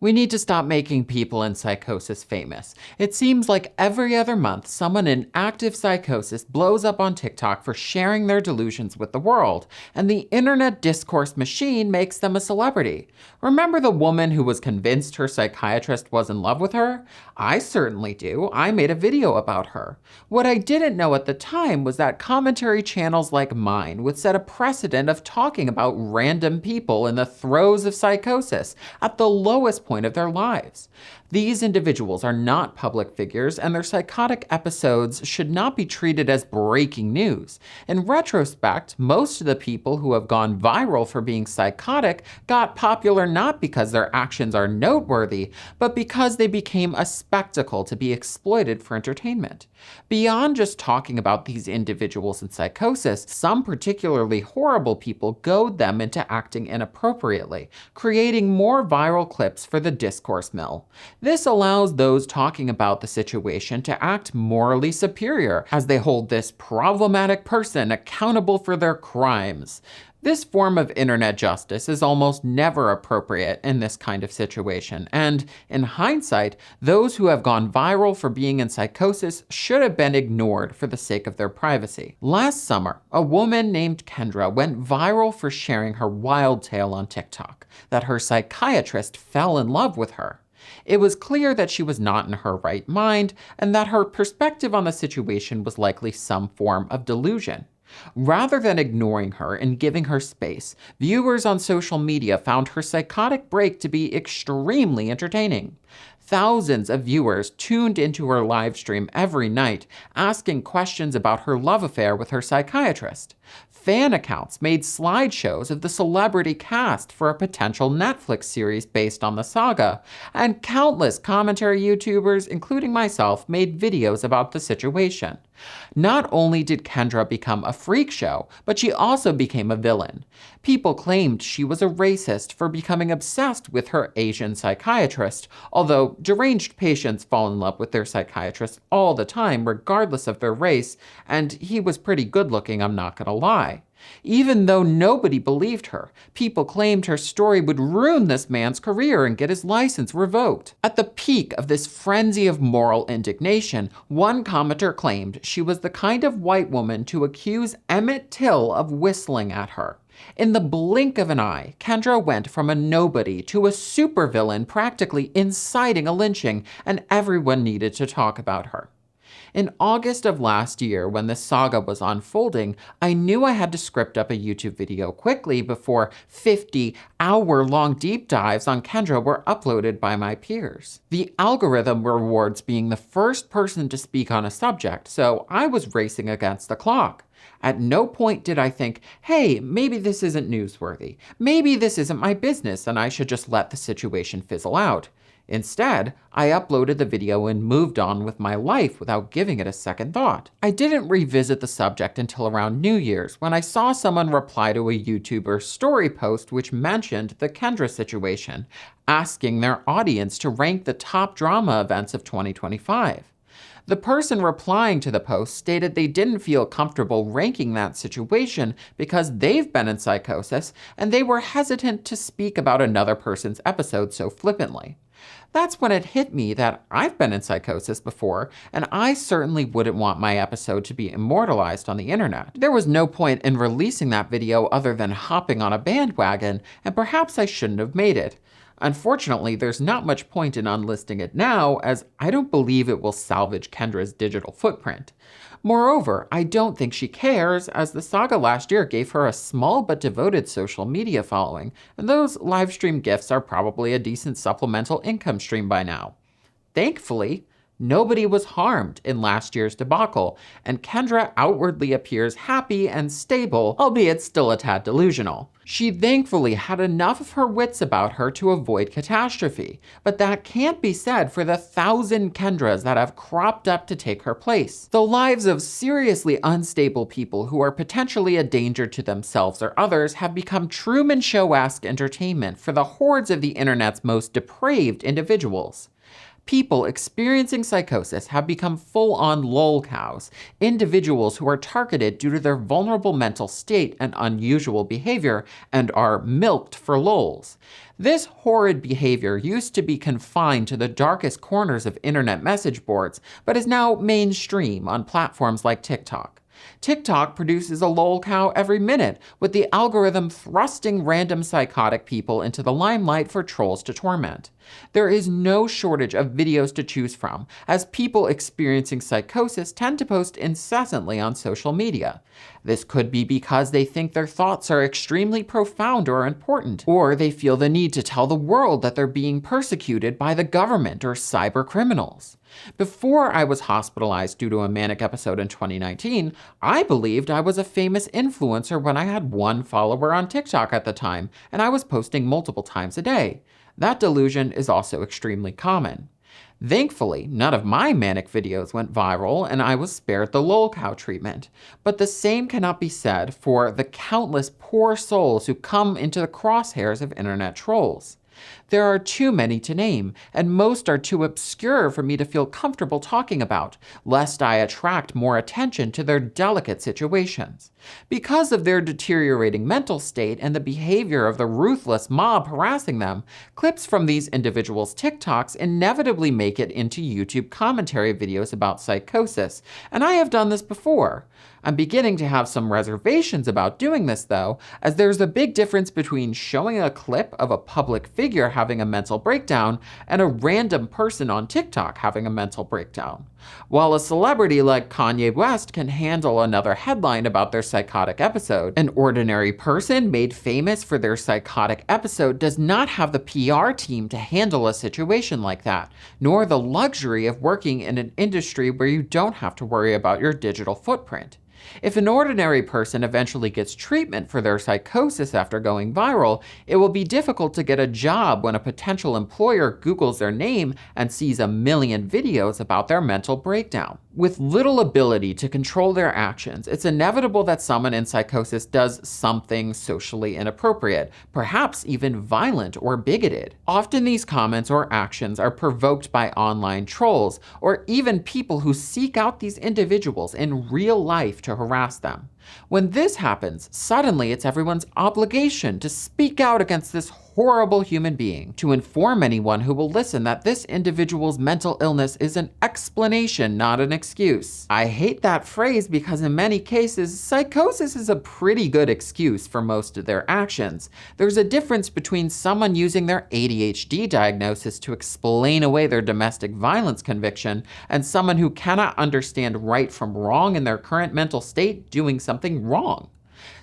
We need to stop making people in psychosis famous. It seems like every other month, someone in active psychosis blows up on TikTok for sharing their delusions with the world, and the internet discourse machine makes them a celebrity. Remember the woman who was convinced her psychiatrist was in love with her? I certainly do. I made a video about her. What I didn't know at the time was that commentary channels like mine would set a precedent of talking about random people in the throes of psychosis at the lowest point of their lives. These individuals are not public figures, and their psychotic episodes should not be treated as breaking news. In retrospect, most of the people who have gone viral for being psychotic got popular not because their actions are noteworthy, but because they became a spectacle to be exploited for entertainment. Beyond just talking about these individuals in psychosis, some particularly horrible people goad them into acting inappropriately, creating more viral clips for the discourse mill. This allows those talking about the situation to act morally superior as they hold this problematic person accountable for their crimes. This form of internet justice is almost never appropriate in this kind of situation, and in hindsight, those who have gone viral for being in psychosis should have been ignored for the sake of their privacy. Last summer, a woman named Kendra went viral for sharing her wild tale on TikTok, that her psychiatrist fell in love with her. It was clear that she was not in her right mind, and that her perspective on the situation was likely some form of delusion. Rather than ignoring her and giving her space, viewers on social media found her psychotic break to be extremely entertaining. Thousands of viewers tuned into her live stream every night, asking questions about her love affair with her psychiatrist. Fan accounts made slideshows of the celebrity cast for a potential Netflix series based on the saga, and countless commentary YouTubers, including myself, made videos about the situation. Not only did Kendra become a freak show, but she also became a villain. People claimed she was a racist for becoming obsessed with her Asian psychiatrist, although deranged patients fall in love with their psychiatrist all the time, regardless of their race, and he was pretty good looking, I'm not gonna lie. Even though nobody believed her, people claimed her story would ruin this man's career and get his license revoked. At the peak of this frenzy of moral indignation, one commenter claimed she was the kind of white woman to accuse Emmett Till of whistling at her. In the blink of an eye, Kendra went from a nobody to a supervillain, practically inciting a lynching, and everyone needed to talk about her. In August of last year, when this saga was unfolding, I knew I had to script up a YouTube video quickly before 50-hour-long deep dives on Kendra were uploaded by my peers. The algorithm rewards being the first person to speak on a subject, so I was racing against the clock. At no point did I think, hey, maybe this isn't newsworthy. Maybe this isn't my business and I should just let the situation fizzle out. Instead, I uploaded the video and moved on with my life without giving it a second thought. I didn't revisit the subject until around New Year's, when I saw someone reply to a YouTuber's story post which mentioned the Kendra situation, asking their audience to rank the top drama events of 2025. The person replying to the post stated they didn't feel comfortable ranking that situation because they've been in psychosis and they were hesitant to speak about another person's episode so flippantly. That's when it hit me that I've been in psychosis before, and I certainly wouldn't want my episode to be immortalized on the internet. There was no point in releasing that video other than hopping on a bandwagon, and perhaps I shouldn't have made it. Unfortunately, there's not much point in unlisting it now, as I don't believe it will salvage Kendra's digital footprint. Moreover, I don't think she cares, as the saga last year gave her a small but devoted social media following, and those livestream gifts are probably a decent supplemental income stream by now. Thankfully, nobody was harmed in last year's debacle, and Kendra outwardly appears happy and stable, albeit still a tad delusional. She thankfully had enough of her wits about her to avoid catastrophe, but that can't be said for the 1,000 Kendras that have cropped up to take her place. The lives of seriously unstable people who are potentially a danger to themselves or others have become Truman Show-esque entertainment for the hordes of the internet's most depraved individuals. People experiencing psychosis have become full-on lol cows, individuals who are targeted due to their vulnerable mental state and unusual behavior and are milked for lols. This horrid behavior used to be confined to the darkest corners of internet message boards, but is now mainstream on platforms like TikTok. TikTok produces a lol cow every minute, with the algorithm thrusting random psychotic people into the limelight for trolls to torment. There is no shortage of videos to choose from, as people experiencing psychosis tend to post incessantly on social media. This could be because they think their thoughts are extremely profound or important, or they feel the need to tell the world that they're being persecuted by the government or cyber criminals. Before I was hospitalized due to a manic episode in 2019, I believed I was a famous influencer when I had 1 follower on TikTok at the time, and I was posting multiple times a day. That delusion is also extremely common. Thankfully, none of my manic videos went viral and I was spared the lol cow treatment. But the same cannot be said for the countless poor souls who come into the crosshairs of internet trolls. There are too many to name, and most are too obscure for me to feel comfortable talking about, lest I attract more attention to their delicate situations. Because of their deteriorating mental state and the behavior of the ruthless mob harassing them, clips from these individuals' TikToks inevitably make it into YouTube commentary videos about psychosis, and I have done this before. I'm beginning to have some reservations about doing this, though, as there's a big difference between showing a clip of a public figure having a mental breakdown and a random person on TikTok having a mental breakdown. While a celebrity like Kanye West can handle another headline about their psychotic episode, an ordinary person made famous for their psychotic episode does not have the PR team to handle a situation like that, nor the luxury of working in an industry where you don't have to worry about your digital footprint. If an ordinary person eventually gets treatment for their psychosis after going viral, it will be difficult to get a job when a potential employer Googles their name and sees 1 million videos about their mental breakdown. With little ability to control their actions, it's inevitable that someone in psychosis does something socially inappropriate, perhaps even violent or bigoted. Often these comments or actions are provoked by online trolls, or even people who seek out these individuals in real life to harass them. When this happens, suddenly it's everyone's obligation to speak out against this horrible human being, to inform anyone who will listen that this individual's mental illness is an explanation, not an excuse. I hate that phrase because in many cases, psychosis is a pretty good excuse for most of their actions. There's a difference between someone using their ADHD diagnosis to explain away their domestic violence conviction and someone who cannot understand right from wrong in their current mental state doing something wrong.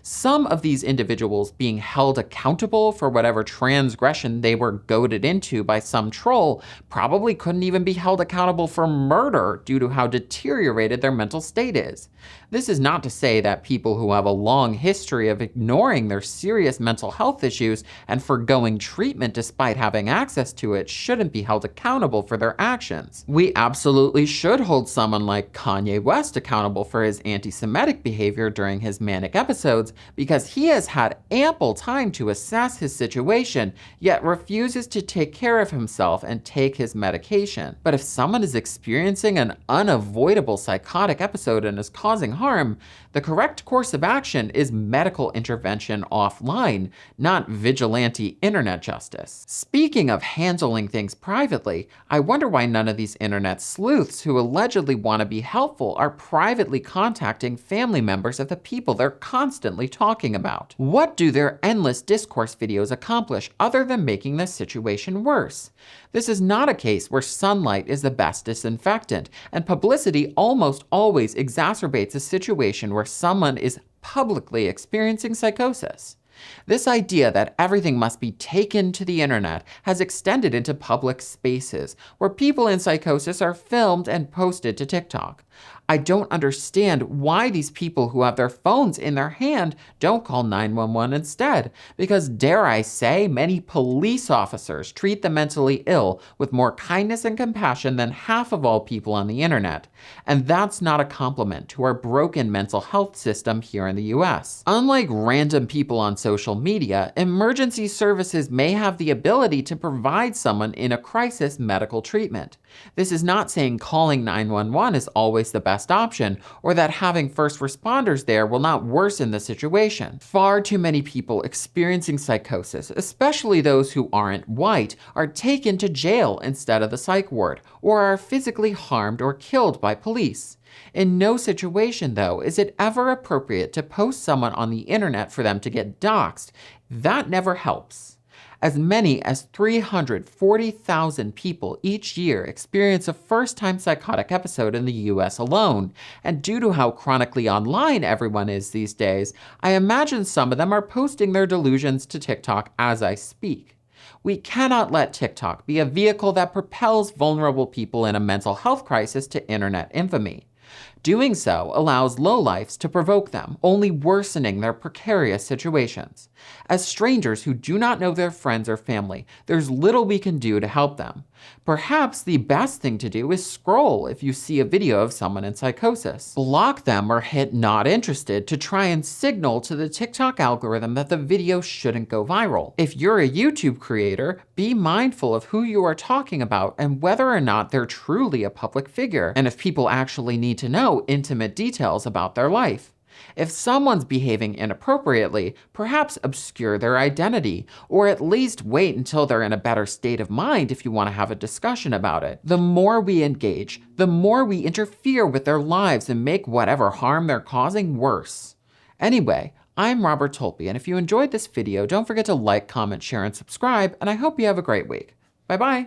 Some of these individuals being held accountable for whatever transgression they were goaded into by some troll probably couldn't even be held accountable for murder due to how deteriorated their mental state is. This is not to say that people who have a long history of ignoring their serious mental health issues and forgoing treatment despite having access to it shouldn't be held accountable for their actions. We absolutely should hold someone like Kanye West accountable for his anti-Semitic behavior during his manic episodes, because he has had ample time to assess his situation, yet refuses to take care of himself and take his medication. But if someone is experiencing an unavoidable psychotic episode and is causing harm, the correct course of action is medical intervention offline, not vigilante internet justice. Speaking of handling things privately, I wonder why none of these internet sleuths who allegedly want to be helpful are privately contacting family members of the people they're constantly talking about. What do their endless discourse videos accomplish other than making the situation worse? This is not a case where sunlight is the best disinfectant, and publicity almost always exacerbates a situation where someone is publicly experiencing psychosis. This idea that everything must be taken to the internet has extended into public spaces, where people in psychosis are filmed and posted to TikTok. I don't understand why these people who have their phones in their hand don't call 911 instead, because dare I say, many police officers treat the mentally ill with more kindness and compassion than half of all people on the internet. And that's not a compliment to our broken mental health system here in the US. Unlike random people on social media, emergency services may have the ability to provide someone in a crisis medical treatment. This is not saying calling 911 is always the best option, or that having first responders there will not worsen the situation. Far too many people experiencing psychosis, especially those who aren't white, are taken to jail instead of the psych ward, or are physically harmed or killed by police. In no situation, though, is it ever appropriate to post someone on the internet for them to get doxxed. That never helps. As many as 340,000 people each year experience a first-time psychotic episode in the US alone, and due to how chronically online everyone is these days, I imagine some of them are posting their delusions to TikTok as I speak. We cannot let TikTok be a vehicle that propels vulnerable people in a mental health crisis to internet infamy. Doing so allows lowlifes to provoke them, only worsening their precarious situations. As strangers who do not know their friends or family, there's little we can do to help them. Perhaps the best thing to do is scroll if you see a video of someone in psychosis. Block them or hit not interested to try and signal to the TikTok algorithm that the video shouldn't go viral. If you're a YouTube creator, be mindful of who you are talking about and whether or not they're truly a public figure, and if people actually need to know intimate details about their life. If someone's behaving inappropriately, perhaps obscure their identity, or at least wait until they're in a better state of mind if you want to have a discussion about it. The more we engage, the more we interfere with their lives and make whatever harm they're causing worse. Anyway, I'm Robert Tolpe, and if you enjoyed this video, don't forget to like, comment, share, and subscribe, and I hope you have a great week. Bye-bye!